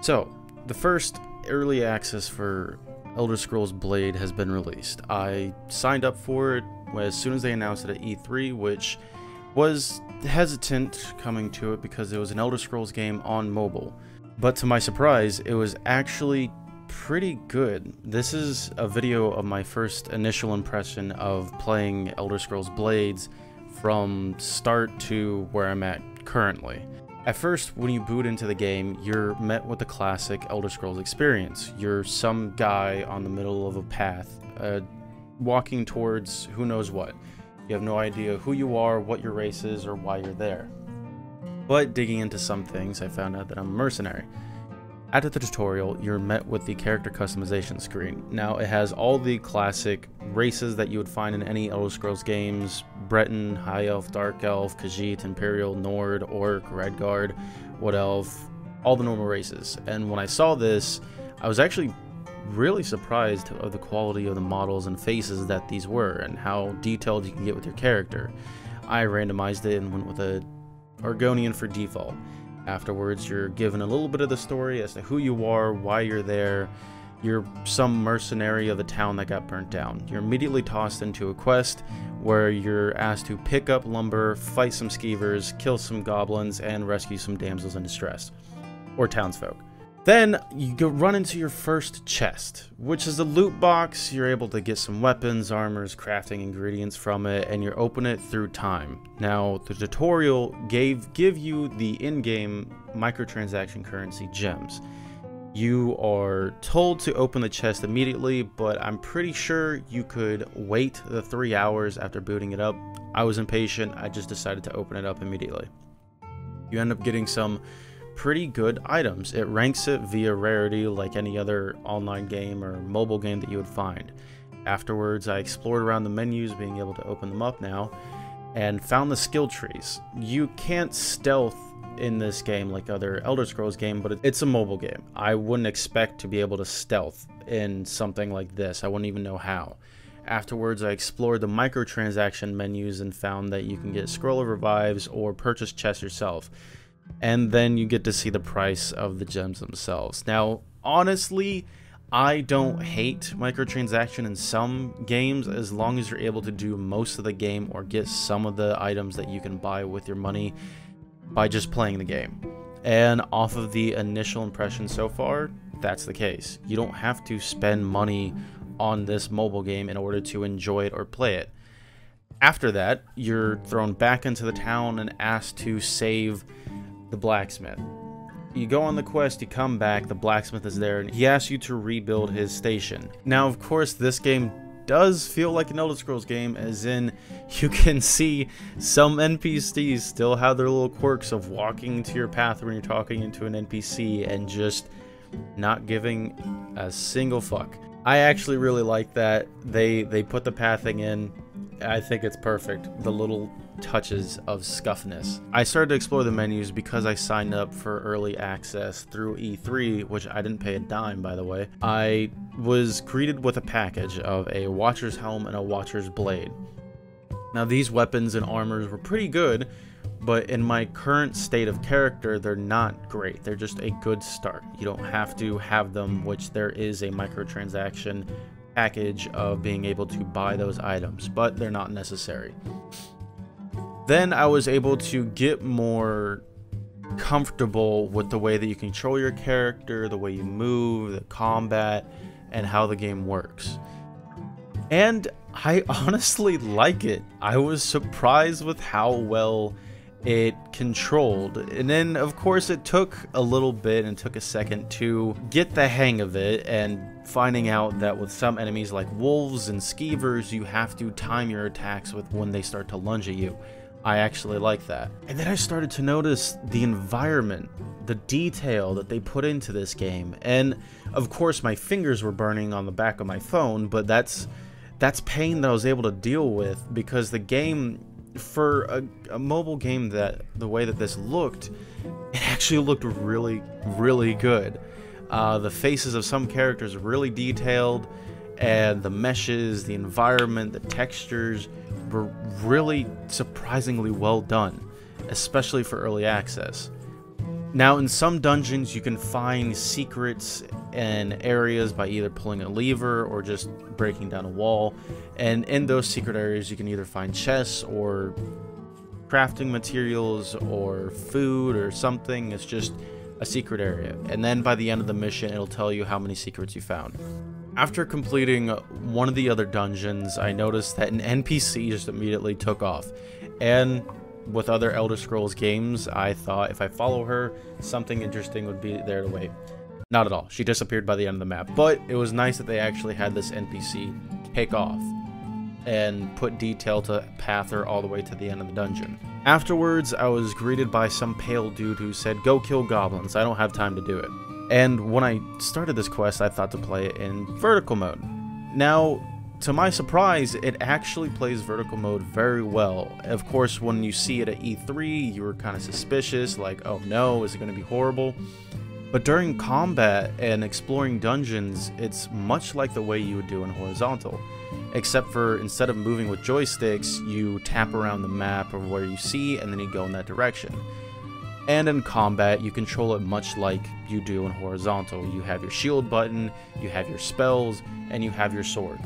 So, the first early access for Elder Scrolls Blade has been released. I signed up for it as soon as they announced it at E3, which was hesitant coming to it because it was an Elder Scrolls game on mobile. But to my surprise, it was actually pretty good. This is a video of my first initial impression of playing Elder Scrolls Blades from start to where I'm at currently. At first, when you boot into the game, you're met with the classic Elder Scrolls experience. You're some guy on the middle of a path, walking towards who knows what. You have no idea who you are, what your race is, or why you're there. But digging into some things, I found out that I'm a mercenary. After the tutorial, you're met with the character customization screen. Now, it has all the classic races that you would find in any Elder Scrolls games: Breton, High Elf, Dark Elf, Khajiit, Imperial, Nord, Orc, Redguard, Wood Elf, all the normal races. And when I saw this, I was actually really surprised of the quality of the models and faces that these were, and how detailed you can get with your character. I randomized it and went with a Argonian for default. Afterwards, you're given a little bit of the story as to who you are, why you're there. You're some mercenary of the town that got burnt down. You're immediately tossed into a quest where you're asked to pick up lumber, fight some skeevers, kill some goblins, and rescue some damsels in distress, or townsfolk. Then you go run into your first chest, which is a loot box. You're able to get some weapons, armors, crafting ingredients from it, and you open it through time. Now, the tutorial give you the in-game microtransaction currency gems. You are told to open the chest immediately, but I'm pretty sure you could wait the 3 hours after booting it up. I was impatient. I just decided to open it up immediately. You end up getting some pretty good items. It ranks it via rarity like any other online game or mobile game that you would find. Afterwards, I explored around the menus, being able to open them up now, and found the skill trees. You can't stealth in this game like other Elder Scrolls game, but it's a mobile game. I wouldn't expect to be able to stealth in something like this. I wouldn't even know how. Afterwards, I explored the microtransaction menus and found that you can get scroll of revives or purchase chests yourself. And then you get to see the price of the gems themselves. Now, honestly, I don't hate microtransaction in some games as long as you're able to do most of the game or get some of the items that you can buy with your money by just playing the game. And off of the initial impression so far, that's the case. You don't have to spend money on this mobile game in order to enjoy it or play it. After that, you're thrown back into the town and asked to save the blacksmith. You go on the quest, you come back, the blacksmith is there, and he asks you to rebuild his station. Now, of course, this game does feel like an Elder Scrolls game, as in you can see some NPCs still have their little quirks of walking to your path when you're talking into an NPC and just not giving a single fuck. I actually really like that. They put the pathing in. I think it's perfect. The little touches of scuffness. I started to explore the menus because I signed up for early access through E3, which I didn't pay a dime, by the way. I was greeted with a package of a Watcher's Helm and a Watcher's Blade. Now, these weapons and armors were pretty good, but in my current state of character, they're not great. They're just a good start. You don't have to have them, which there is a microtransaction package of being able to buy those items, but they're not necessary. Then I was able to get more comfortable with the way that you control your character, the way you move, the combat, and how the game works. And I honestly like it. I was surprised with how well it controlled. And then, of course, it took a little bit and took a second to get the hang of it, and finding out that with some enemies like wolves and skeevers, you have to time your attacks with when they start to lunge at you. I actually like that. And then I started to notice the environment, the detail that they put into this game. And of course my fingers were burning on the back of my phone, but that's pain that I was able to deal with, because the game, for a mobile game, that the way that this looked, it actually looked really, really good. The faces of some characters are really detailed, and the meshes, the environment, the textures were really surprisingly well done, especially for early access. Now, in some dungeons, you can find secrets and areas by either pulling a lever or just breaking down a wall. And in those secret areas, you can either find chests or crafting materials or food or something. It's just a secret area. And then by the end of the mission, it'll tell you how many secrets you found. After completing one of the other dungeons, I noticed that an NPC just immediately took off. And with other Elder Scrolls games, I thought if I follow her, something interesting would be there to wait. Not at all. She disappeared by the end of the map. But it was nice that they actually had this NPC take off and put detail to path her all the way to the end of the dungeon. Afterwards, I was greeted by some pale dude who said, "Go kill goblins, I don't have time to do it." And when I started this quest, I thought to play it in vertical mode. Now, to my surprise, it actually plays vertical mode very well. Of course, when you see it at E3, you were kind of suspicious, like, oh no, is it going to be horrible? But during combat and exploring dungeons, it's much like the way you would do in horizontal. Except for instead of moving with joysticks, you tap around the map of where you see and then you go in that direction. And in combat, you control it much like you do in horizontal. You have your shield button, you have your spells, and you have your sword.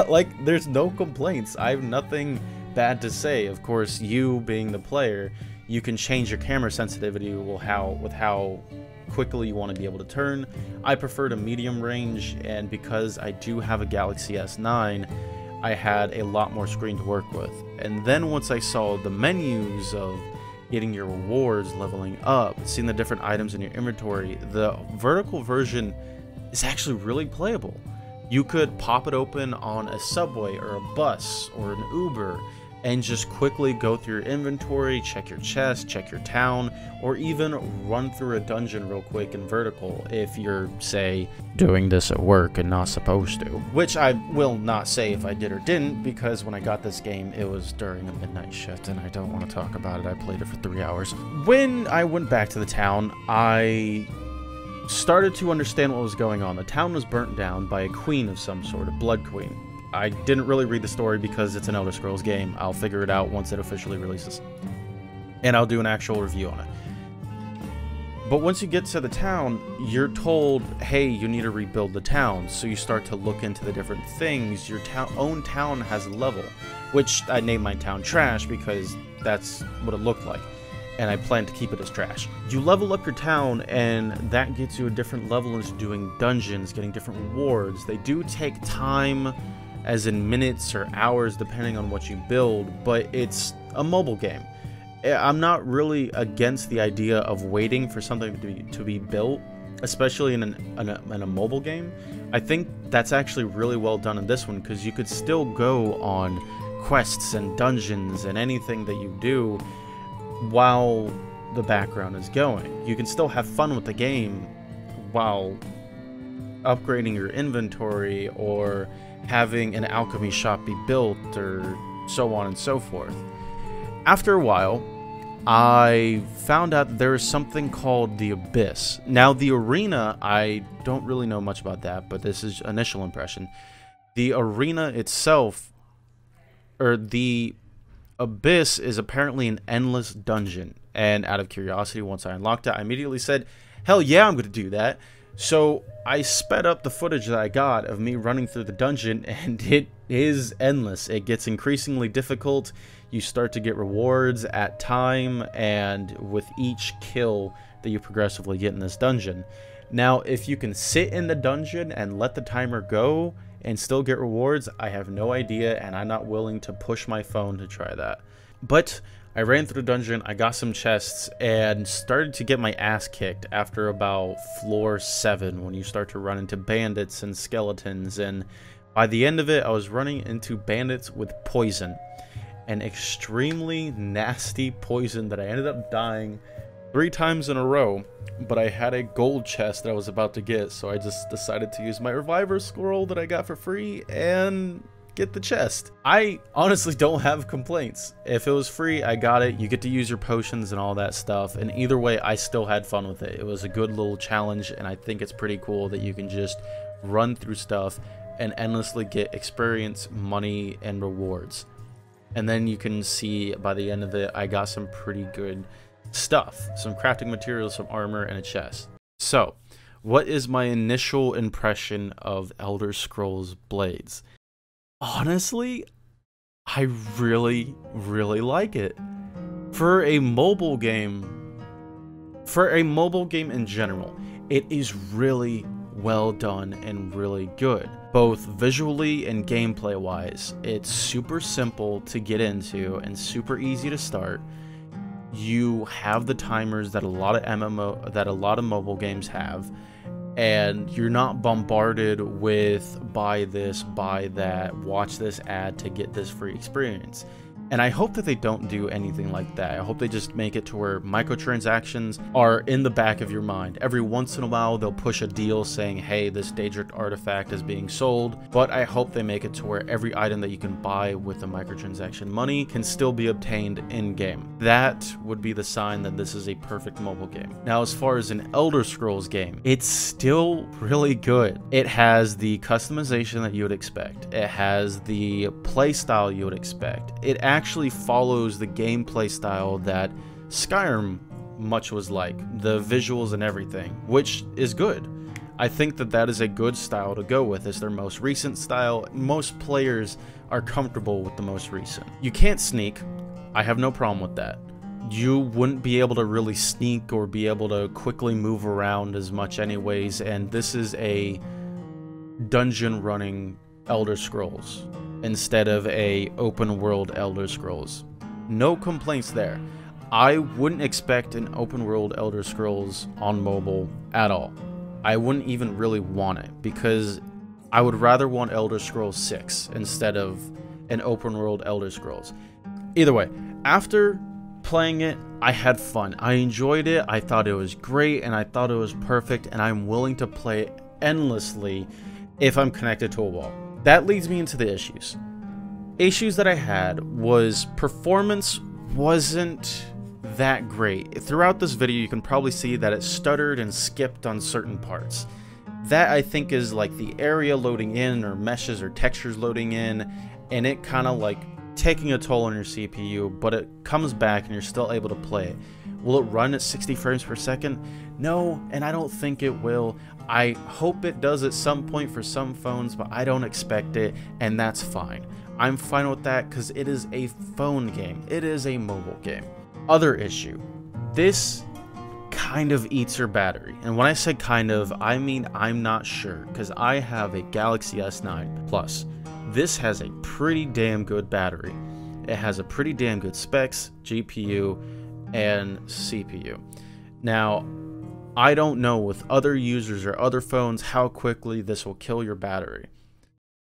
Like, there's no complaints. I have nothing bad to say. Of course, you being the player, you can change your camera sensitivity with how quickly you want to be able to turn. I prefer to medium range, and because I do have a Galaxy S9, I had a lot more screen to work with. And then once I saw the menus of getting your rewards, leveling up, seeing the different items in your inventory, the vertical version is actually really playable. You could pop it open on a subway or a bus or an Uber and just quickly go through your inventory, check your chest, check your town, or even run through a dungeon real quick in vertical if you're, say, doing this at work and not supposed to. Which I will not say if I did or didn't, because when I got this game, it was during a midnight shift, and I don't want to talk about it. I played it for 3 hours. When I went back to the town, I started to understand what was going on. The town was burnt down by a queen of some sort, a blood queen. I didn't really read the story because it's an Elder Scrolls game. I'll figure it out once it officially releases. And I'll do an actual review on it. But once you get to the town, you're told, hey, you need to rebuild the town. So you start to look into the different things. Your own town has a level, which I named my town Trash because that's what it looked like. And I plan to keep it as trash. You level up your town, and that gets you a different level into doing dungeons, getting different rewards. They do take time, as in minutes or hours depending on what you build, but it's a mobile game. I'm not really against the idea of waiting for something to be built, especially in a mobile game. I think that's actually really well done in this one, because you could still go on quests and dungeons and anything that you do while the background is going. You can still have fun with the game while upgrading your inventory or having an alchemy shop be built, or so on and so forth. After a while, I found out that there is something called the Abyss. Now, the arena, I don't really know much about that, but this is initial impression. The arena itself, or the Abyss, is apparently an endless dungeon. And out of curiosity, once I unlocked it, I immediately said, hell yeah, I'm going to do that. So I sped up the footage that I got of me running through the dungeon, and it is endless. It gets increasingly difficult. You start to get rewards at time, and with each kill that you progressively get in this dungeon. Now, if you can sit in the dungeon and let the timer go and still get rewards, I have no idea, and I'm not willing to push my phone to try that. But I ran through the dungeon, I got some chests, and started to get my ass kicked after about floor 7, when you start to run into bandits and skeletons, and by the end of it, I was running into bandits with poison. An extremely nasty poison that I ended up dying 3 times in a row, but I had a gold chest that I was about to get, so I just decided to use my reviver scroll that I got for free and get the chest. I honestly don't have complaints. If it was free, I got it. You get to use your potions and all that stuff, and either way, I still had fun with it. It was a good little challenge, and I think it's pretty cool that you can just run through stuff and endlessly get experience, money, and rewards. And then you can see by the end of it, I got some pretty good stuff, some crafting materials, some armor, and a chest. So, what is my initial impression of Elder Scrolls Blades? Honestly, I really, really like it. For a mobile game in general, it is really well done and really good. Both visually and gameplay wise, it's super simple to get into and super easy to start. You have the timers that a lot of mobile games have, and you're not bombarded with buy this, buy that, watch this ad to get this free experience. And I hope that they don't do anything like that. I hope they just make it to where microtransactions are in the back of your mind. Every once in a while, they'll push a deal saying, hey, this Daedric artifact is being sold. But I hope they make it to where every item that you can buy with the microtransaction money can still be obtained in-game. That would be the sign that this is a perfect mobile game. Now, as far as an Elder Scrolls game, it's still really good. It has the customization that you would expect. It has the play style you would expect. It actually follows the gameplay style that Skyrim much was like, the visuals and everything, which is good. I think that that is a good style to go with. It's their most recent style. Most players are comfortable with the most recent. You can't sneak. I have no problem with that. You wouldn't be able to really sneak or be able to quickly move around as much anyways, and this is a dungeon running Elder Scrolls instead of a open world Elder Scrolls. No complaints there. I wouldn't expect an open world Elder Scrolls on mobile at all. I wouldn't even really want it, because I would rather want Elder Scrolls 6 instead of an open world Elder Scrolls. Either way, after playing it, I had fun. I enjoyed it. I thought it was great, and I thought it was perfect, and I'm willing to play it endlessly if I'm connected to a wall. That leads me into the issues. Issues that I had was performance wasn't that great. Throughout this video, you can probably see that it stuttered and skipped on certain parts. That, I think, is like the area loading in, or meshes or textures loading in, and it kind of like taking a toll on your CPU, but it comes back and you're still able to play it. Will it run at 60 frames per second? No, and I don't think it will. I hope it does at some point for some phones, but I don't expect it, and that's fine. I'm fine with that because it is a phone game. It is a mobile game. Other issue. This kind of eats your battery. And when I say kind of, I mean I'm not sure, because I have a Galaxy S9 Plus. This has a pretty damn good battery. It has a pretty damn good specs, GPU, and CPU. Now, I don't know with other users or other phones how quickly this will kill your battery.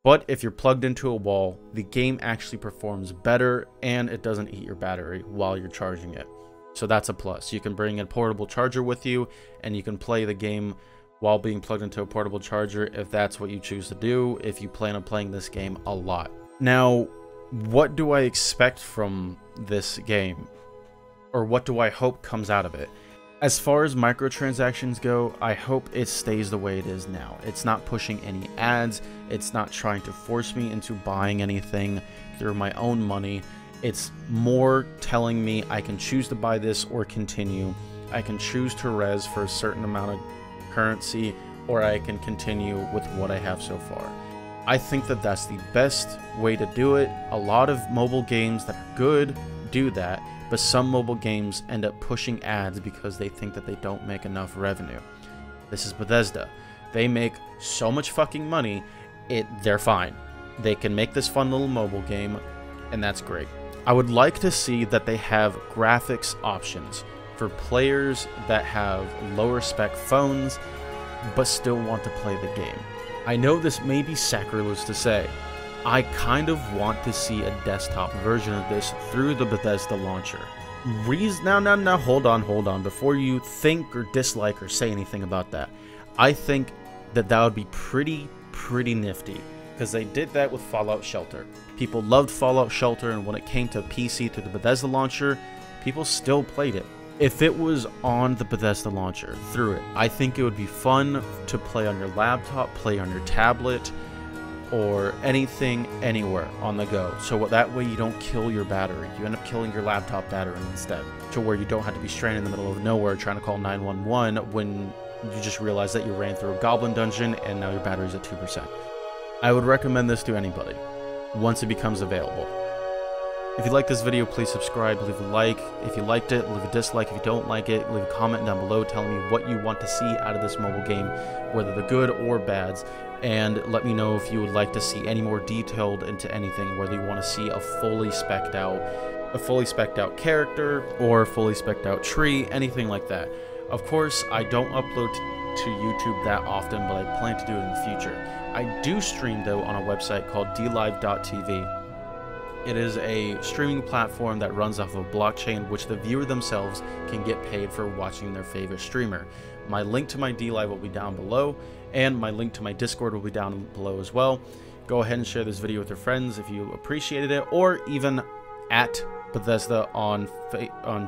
But if you're plugged into a wall, the game actually performs better, and it doesn't eat your battery while you're charging it. So that's a plus. You can bring a portable charger with you, and you can play the game while being plugged into a portable charger if that's what you choose to do, if you plan on playing this game a lot. Now, what do I expect from this game? Or what do I hope comes out of it? As far as microtransactions go, I hope it stays the way it is now. It's not pushing any ads. It's not trying to force me into buying anything through my own money. It's more telling me I can choose to buy this or continue. I can choose to res for a certain amount of currency, or I can continue with what I have so far. I think that that's the best way to do it. A lot of mobile games that are good do that, but some mobile games end up pushing ads because they think that they don't make enough revenue. This is Bethesda. They make so much fucking money, they're fine. They can make this fun little mobile game, and that's great. I would like to see that they have graphics options for players that have lower spec phones but still want to play the game. I know this may be sacrilege to say. I kind of want to see a desktop version of this through the Bethesda launcher. Now, hold on. Before you think or dislike or say anything about that, I think that that would be pretty nifty, because they did that with Fallout Shelter. People loved Fallout Shelter, and when it came to PC through the Bethesda launcher, people still played it. If it was on the Bethesda launcher through it, I think it would be fun to play on your laptop, play on your tablet, or anything anywhere on the go. So that way you don't kill your battery. You end up killing your laptop battery instead, to where you don't have to be stranded in the middle of nowhere trying to call 911 when you just realize that you ran through a goblin dungeon and now your battery's at 2%. I would recommend this to anybody once it becomes available. If you like this video, please subscribe, leave a like. If you liked it, leave a dislike. If you don't like it, leave a comment down below telling me what you want to see out of this mobile game, whether the good or bads, and let me know if you would like to see any more detailed into anything, whether you want to see a fully spec'd out character or a fully spec'd out tree, anything like that. Of course, I don't upload to YouTube that often, but I plan to do it in the future. I do stream though on a website called dlive.tv. It is a streaming platform that runs off of a blockchain, which the viewer themselves can get paid for watching their favorite streamer. My link to my DLive will be down below, and my link to my Discord will be down below as well. Go ahead and share this video with your friends if you appreciated it, or even at Bethesda on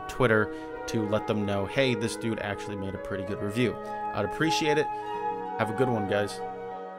Twitter to let them know, hey, this dude actually made a pretty good review. I'd appreciate it. Have a good one, guys.